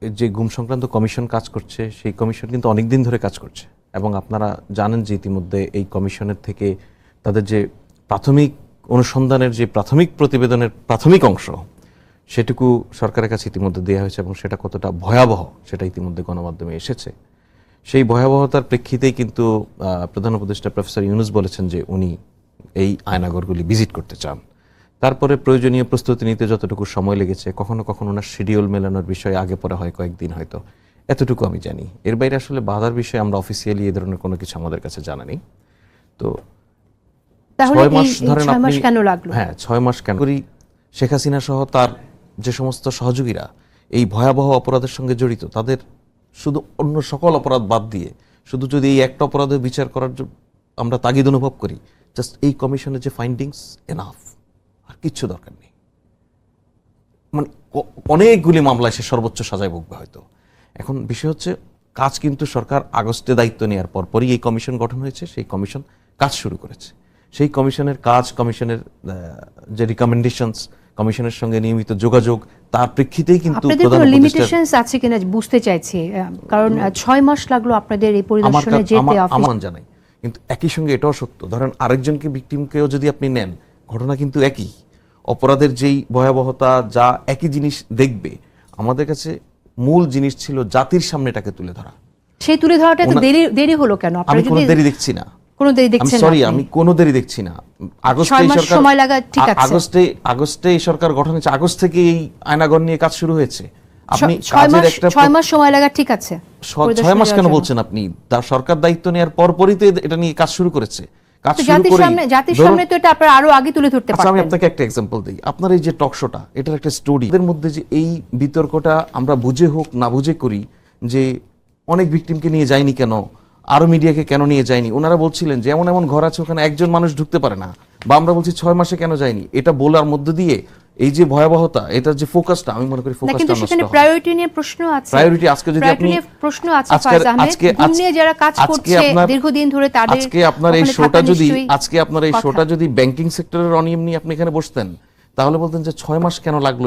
যে গুম সংক্রান্ত কমিশন কাজ করছে সেই কমিশন কিন্তু অনেক দিন ধরে কাজ করছে এবং আপনারা জানেন যে ইতিমধ্যে এই কমিশনের থেকে তাদের যে প্রাথমিক অনুসন্ধানের যে প্রাথমিক প্রতিবেদনের প্রাথমিক অংশ সেটুকু সরকারের কাছে ইতিমধ্যে দেওয়া হয়েছে এবং সেটা কতটা ভয়াবহ সেটা ইতিমধ্যে গণমাধ্যমে এসেছে। সেই ভয়াবহতার প্রেক্ষিতেই কিন্তু প্রধান উপদেষ্টা প্রফেসর ইউনূস বলেছেন যে উনি এই আয়নাঘরগুলি ভিজিট করতে চান। তারপরে প্রয়োজনীয় প্রস্তুতি নিতে যতটুকু সময় লেগেছে, কখনো কখনো ওনার শিডিউল মেলানোর বিষয়ে আগে পরে হয় কয়েকদিন, হয়তো এতটুকু আমি জানি। এর বাইরে আসলে বাধার বিষয়ে আমরা অফিসিয়ালি এ ধরনের কোনো কিছু আমাদের কাছে জানা নেই। তো 6 মাস ধরেন আপনি, হ্যাঁ 6 মাস কেন করি, শেখ হাসিনা সহ তার যে সমস্ত সহযোগীরা এই ভয়াবহ অপরাধের সঙ্গে জড়িত তাদের শুধু অন্য সকল অপরাধ বাদ দিয়ে শুধু যদি এই একটা অপরাধের বিচার করার আমরা তাগিদ অনুভব করি, জাস্ট এই কমিশনের যে ফাইন্ডিংস এনাফ, আর কিচ্ছু দরকার নেই। মানে অনেকগুলি মামলায় সে সর্বোচ্চ সাজায় ভুগবে হয়তো। এখন বিষয় হচ্ছে কাজ কিন্তু সরকার আগস্টে দায়িত্ব নেওয়ার পরপরই এই কমিশন গঠন হয়েছে, সেই কমিশন কাজ শুরু করেছে। সেই কমিশনের কাজ, কমিশনের যে রিকমেন্ডেশনস, কমিশনের সঙ্গে নিয়মিত যোগাযোগ, তার প্রেক্ষিতেই কিন্তু আপনাদের লিমিটেশনস আছে কিনা বুঝতে চাইছি, কারণ 6 মাস লাগলো আপনাদের এই পরিদর্শনে যেতে। আমার জানাই, কিন্তু একই সঙ্গে এটাও সত্য, ধরেন আরেকজনকে ভিকটিমকেও যদি আপনি নেন, ঘটনা কিন্তু একই, অপরাধের যেই ভয়াবহতা যা একই জিনিস দেখবে। আমাদের কাছে মূল জিনিস ছিল জাতির সামনে এটাকে তুলে ধরা। সেই তুলে ধরাটা তো দেরি হলো কেন? আমি কোনো দেরি দেখছি না, কোনো দেরি দেখছেন না? সরি, আমি কোনো দেরি দেখছি না। আগস্টে সরকার, সময় লাগা ঠিক আছে, আগস্টে এই সরকার গঠন হয়েছে, আগস্ট থেকে এই আয়নাঘর নিয়ে কাজ শুরু হয়েছে। আপনি 6 মাস সময় লাগা ঠিক আছে, 6 মাস কেন বলছেন আপনি? তার সরকার দায়িত্ব নেওয়ার পরপরই তো এটা নিয়ে কাজ শুরু করেছে। জাতির সামনে তো এটা আপনারা আরো আগে তুলে ধরতে পারতেন। আমি আপনাকে একটা এক্সাম্পল দিই। আপনার এই যে টক শোটা, এটার একটা স্টোরি, এর মধ্যে যে এই বিতর্কটা আমরা বুঝে হোক না বুঝে করি যে অনেক ভিকটিমকে নিয়ে যায়নি কেন, আরো মিডিয়াকে কেন নিয়ে যায়নি। ওনারা বলছিলেন যে এমন এমন ঘর আছে ওখানে একজন মানুষ ঢুকতে পারে না, বা আমরা বলছি 6 মাসে কেন যায়নি। এটা বলার মধ্য দিয়ে এই যে ভয়াবহতা, এটার যে ফোকাসটা, আমি মনে করি ফোকাসটা নষ্ট হয়। কিন্তু সেখানে প্রায়োরিটি নিয়ে প্রশ্ন আছে। প্রায়োরিটি আজকে যদি আপনি প্রশ্ন আছে ফায়জ আহমেদ, গুম নিয়ে যারা কাজ করছে দীর্ঘদিন ধরে, তাদের আজকে আপনার এই শোটা যদি ব্যাংকিং সেক্টরের অনিয়ম নিয়ে আপনি এখানে বসতেন, তাহলে বলতেন যে 6 মাস কেন লাগলো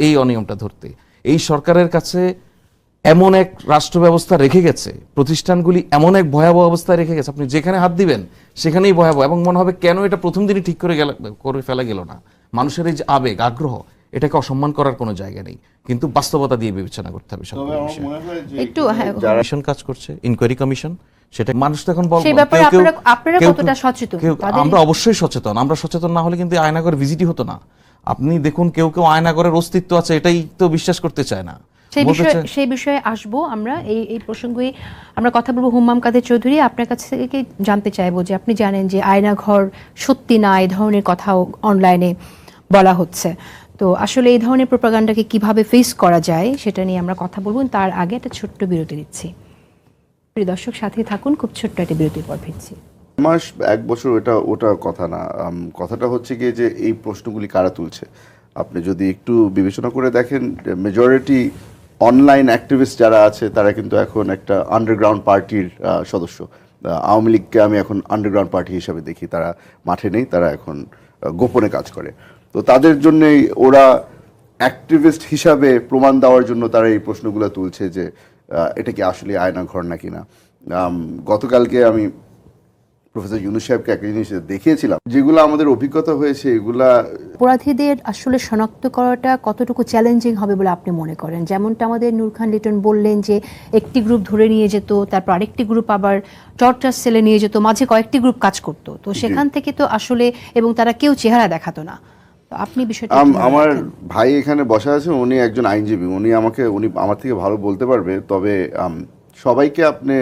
এই অনিয়মটা ধরতে। এই সরকারের কাছে এমন এক রাষ্ট্র ব্যবস্থা রেখে গেছে, প্রতিষ্ঠানগুলি এমন এক ভয়াবহ অবস্থায় রেখে গেছে, আপনি যেখানে হাত দিবেন সেখানেই ভয়াবহ। এবং মনে হবে কেন এটা প্রথম দিনই ঠিক করে ফেলা গেল না। মানুষের এই যে আবেগ, আগ্রহ, এটাকে অসম্মান করার কোনো জায়গা নেই, কিন্তু বাস্তবতা দিয়ে বিবেচনা করতে হবে সব বিষয়। একটু কমিশন কাজ করছে, ইনকোয়ারি কমিশন, সেটা মানুষ তো এখন সেই ব্যাপারে আপনারা কতটা সচেতন? আমরা অবশ্যই সচেতন। আমরা সচেতন না হলে কিন্তু আয়নাঘর ভিজিটই হতো না। আপনি দেখুন, কেউ আয়নাঘরের অস্তিত্ব আছে এটাই তো বিশ্বাস করতে চায় না। সেই বিষয়ে আসবো আমরা, এই প্রসঙ্গে আমরা কথা বলবো। হুম্মাম কাদের চৌধুরী, আপনার কাছ থেকে জানতে চাইবো যে আপনি জানেন যে আয়নাঘর সত্যি না, এই ধরনের কথাও অনলাইনে বলা হচ্ছে, তো আসলে এই ধরনের প্রোপাগান্ডাকে কিভাবে ফেস করা যায় সেটা নিয়ে আমরা কথা বলবো। তার আগে একটা ছোট্ট বিরতি দিচ্ছি। প্রিয় দর্শক, সাথে থাকুন, খুব ছোট্ট একটা বিরতির পর ফিরছি। মাস 1 বছর ওটা কথা না। কথাটা হচ্ছে গিয়ে যে এই প্রশ্নগুলি কারা তুলছে। আপনি যদি একটু বিবেচনা করে দেখেন, মেজরিটি অনলাইন অ্যাক্টিভিস্ট যারা আছে তারা কিন্তু এখন একটা আন্ডারগ্রাউন্ড পার্টির সদস্য। আওয়ামী লীগকে আমি এখন আন্ডারগ্রাউন্ড পার্টি হিসাবে দেখি। তারা মাঠে নেই, তারা এখন গোপনে কাজ করে। তো তাদের জন্যই ওরা অ্যাক্টিভিস্ট হিসাবে প্রমাণ দেওয়ার জন্য তারা এই প্রশ্নগুলো তুলছে যে এটা কি আসলে আয়নাঘর নাকি না। গতকালকে আমি প্রফেসর ইউনূস সাহেবকে একটা জিনিস দেখিয়েছিলাম, যেগুলো আমাদের অভিজ্ঞতা হয়েছে। এগুলা অপরাধীদের আসলে শনাক্ত করাটা কতটুকু চ্যালেঞ্জিং হবে বলে আপনি মনে করেন? যেমনটা আমাদের নূর খান লিটন বললেন যে একটি গ্রুপ ধরে নিয়ে যেত, তারপর আরেকটি গ্রুপ আবার টর্চার সেলে নিয়ে যেত, মাঝে কয়েকটি গ্রুপ কাজ করতো, তো সেখান থেকে তো আসলে, এবং তারা কেউ চেহারা দেখাতো না। আপনি বিষয়টা, আমার ভাই এখানে বসা আছে, উনি একজন আইনজীবী, উনি আমার থেকে ভালো বলতে পারবে। তবে সবাইকে আপনি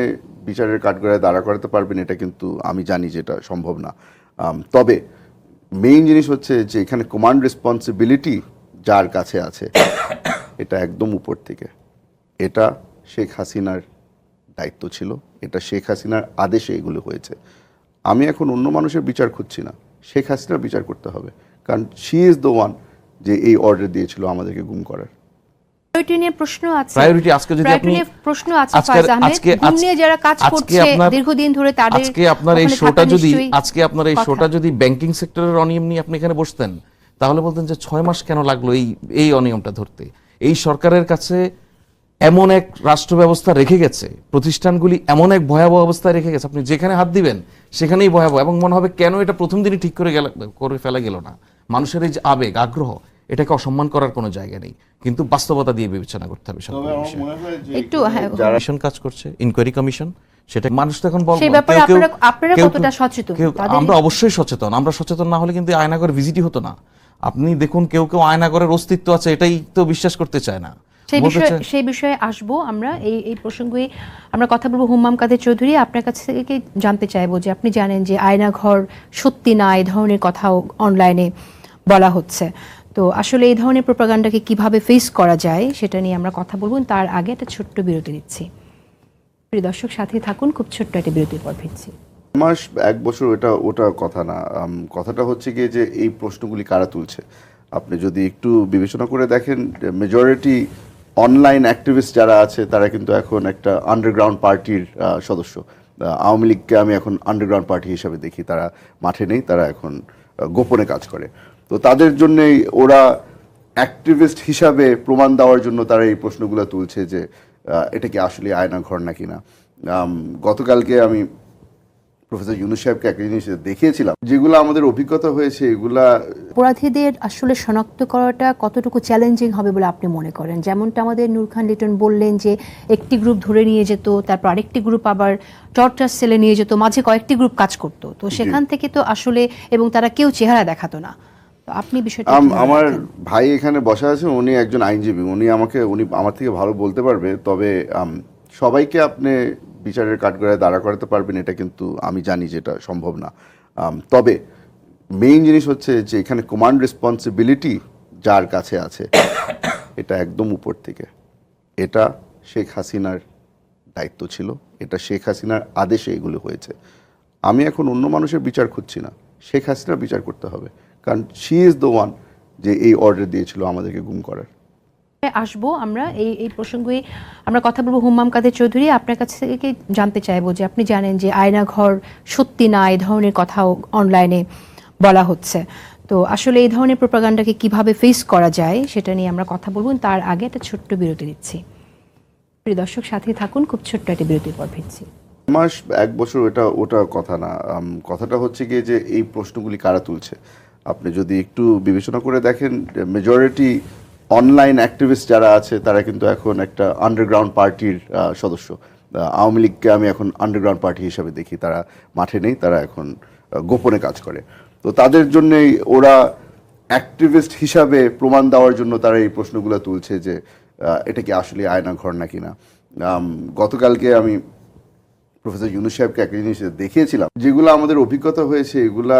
বিচারের কাঠগড়ায় দাঁড়া করাতে পারবেন এটা কিন্তু আমি জানি যে এটা সম্ভব না। তবে মেইন জিনিস হচ্ছে যে এখানে কমান্ড রেসপন্সিবিলিটি যার কাছে আছে, এটা একদম উপর থেকে। এটা শেখ হাসিনার দায়িত্ব ছিল, এটা শেখ হাসিনার আদেশে এগুলো হয়েছে। আমি এখন অন্য মানুষের বিচার খুঁজছি না, শেখ হাসিনার বিচার করতে হবে, কারণ শি ইজ দ্য ওয়ান যে এই অর্ডার দিয়েছিল আমাদেরকে গুম করার। প্রায়োরিটি আজকে যদি আপনি প্রশ্ন আছে ফায়জ আহমেদ, গুম নিয়ে যারা কাজ করছে দীর্ঘদিন ধরে, তাদের আজকে আপনার এই শোটা যদি ব্যাংকিং সেক্টরের অনিয়ম নিয়ে আপনি এখানে বসতেন, তাহলে বলতেন যে 6 মাস কেন লাগলো এই অনিয়মটা ধরতে। এই সরকারের কাছে এমন এক রাষ্ট্র ব্যবস্থা রেখে গেছে, প্রতিষ্ঠানগুলি এমন এক ভয়াবহ অবস্থায় রেখে গেছে, আপনি যেখানে হাত দিবেন সেখানেই ভয়াবহ, এবং মনে হবে কেন এটা প্রথম দিনই ঠিক করে ফেলা গেল না। মানুষের এই যে আবেগ আগ্রহ, এটাকে অসম্মান করার কোনো জায়গা নেই, কিন্তু বাস্তবতা দিয়ে বিবেচনা করতে হবে সব বিষয়ে। একটু হ্যাঁ, কমিশন কাজ করছে, ইনকোয়ারি কমিশন, সেটা মানুষ তো এখন বলবো সেই ব্যাপারে আপনারা কতটা সচেতন? আমরা অবশ্যই সচেতন। আমরা সচেতন না হলে কিন্তু আয়নাঘর ভিজিটই হতো না। আপনি দেখুন, কেউ কেউ আয়নাঘরের অস্তিত্ব আছে এটাই তো বিশ্বাস করতে চায় না। সেই বিষয়ে আসবো আমরা, এই প্রসঙ্গে আমরা কথা বলবো। হুম্মাম কাদের চৌধুরী, আপনার কাছ থেকে জানতে চাইবো যে আপনি জানেন যে আয়নাঘর সত্যি না, এই ধরনের কথাও অনলাইনে বলা হচ্ছে। তো আসলে এই ধরনের প্রোপাগান্ডাকে কিভাবে ফেস করা যায় সেটা নিয়ে আমরা কথা বলবো। তার আগে একটা ছোট্ট বিরতি নিচ্ছি। প্রিয় দর্শক, সাথে থাকুন, খুব ছোট্ট একটা বিরতির পর ফিরছি। মাস এক বছর ওটা কথা না। কথাটা হচ্ছে গিয়ে যে এই প্রশ্নগুলি কারা তুলছে। আপনি যদি একটু বিবেচনা করে দেখেন, মেজরিটি অনলাইন অ্যাক্টিভিস্ট যারা আছে তারা কিন্তু এখন একটা আন্ডারগ্রাউন্ড পার্টির সদস্য। আওয়ামী লীগকে আমি এখন আন্ডারগ্রাউন্ড পার্টি হিসাবে দেখি। তারা মাঠে নেই, তারা এখন গোপনে কাজ করে। তো তাদের জন্যই ওরা অ্যাক্টিভিস্ট হিসাবে প্রমাণ দেওয়ার জন্য তারা এই প্রশ্নগুলো তুলছে যে এটা কি আসলে আয়নাঘর নাকি না। গতকালকে আমি প্রফেসর ইউনূস সাহেবকে একটা জিনিস দেখিয়েছিলাম, যেগুলো আমাদের অভিজ্ঞতা হয়েছে এগুলা। অপরাধীদের আসলে শনাক্ত করাটা কতটুকু চ্যালেঞ্জিং হবে বলে আপনি মনে করেন? যেমনটা আমাদের নূর খান লিটন বললেন যে একটি গ্রুপ ধরে নিয়ে যেত, তারপর আরেকটি গ্রুপ আবার টর্চার সেলে নিয়ে যেত, মাঝে কয়েকটি গ্রুপ কাজ করতো, তো সেখান থেকে তো আসলে, এবং তারা কেউ চেহারা দেখাতো না। তো আপনি বিষয়টা আমার ভাই এখানে বসা আছে, উনি একজন আইনজীবী, উনি আমার থেকে ভালো বলতে পারবে। তবে সবাইকে আপনি বিচারের কাঠগড়ায় দাঁড়া করাতে পারবেন এটা কিন্তু আমি জানি যে এটা সম্ভব না। তবে মেইন জিনিস হচ্ছে যে এখানে কমান্ড রেসপন্সিবিলিটি যার কাছে আছে এটা একদম উপর থেকে। এটা শেখ হাসিনার দায়িত্ব ছিল, এটা শেখ হাসিনার আদেশে এগুলো হয়েছে। আমি এখন অন্য মানুষের বিচার খুঁজছি না, শেখ হাসিনার বিচার করতে হবে, কারণ শি ইজ দ্য ওয়ান যে এই অর্ডার দিয়েছিল আমাদেরকে গুম করার। আসবো আমরা, এই প্রসঙ্গে আমরা কথা বলবো। হুম্মাম কাদের চৌধুরী, আপনার কাছ থেকে জানতে চাইবো যে আপনি জানেন যে আয়নাঘর সত্যি না, এই ধরনের কথাও অনলাইনে বলা হচ্ছে। তো আসলে এই ধরনের প্রোপাগান্ডাকে কিভাবে ফেস করা যায় সেটা নিয়ে আমরা কথা বলবো। তার আগে একটা ছোট্ট বিরতি নিচ্ছি। প্রিয় দর্শক, সাথে থাকুন, খুব ছোট্ট একটা বিরতির পর ফিরছি। মাস এক বছর ওটা কথা না। কথাটা হচ্ছে গিয়ে যে এই প্রশ্নগুলি কারা তুলছে। আপনি যদি একটু বিবেচনা করে দেখেন, মেজরিটি অনলাইন অ্যাক্টিভিস্ট যারা আছে তারা কিন্তু এখন একটা আন্ডারগ্রাউন্ড পার্টির সদস্য। আওয়ামী লীগকে আমি এখন আন্ডারগ্রাউন্ড পার্টি হিসাবে দেখি। তারা মাঠে নেই, তারা এখন গোপনে কাজ করে। তো তাদের জন্যই ওরা অ্যাক্টিভিস্ট হিসাবে প্রমাণ দেওয়ার জন্য তারা এই প্রশ্নগুলো তুলছে যে এটা কি আসলে আয়নাঘর নাকি না। গতকালকে আমি প্রফেসর ইউনূস সাহেবকে একটা জিনিস দেখিয়েছিলাম, যেগুলো আমাদের অভিজ্ঞতা হয়েছে এগুলা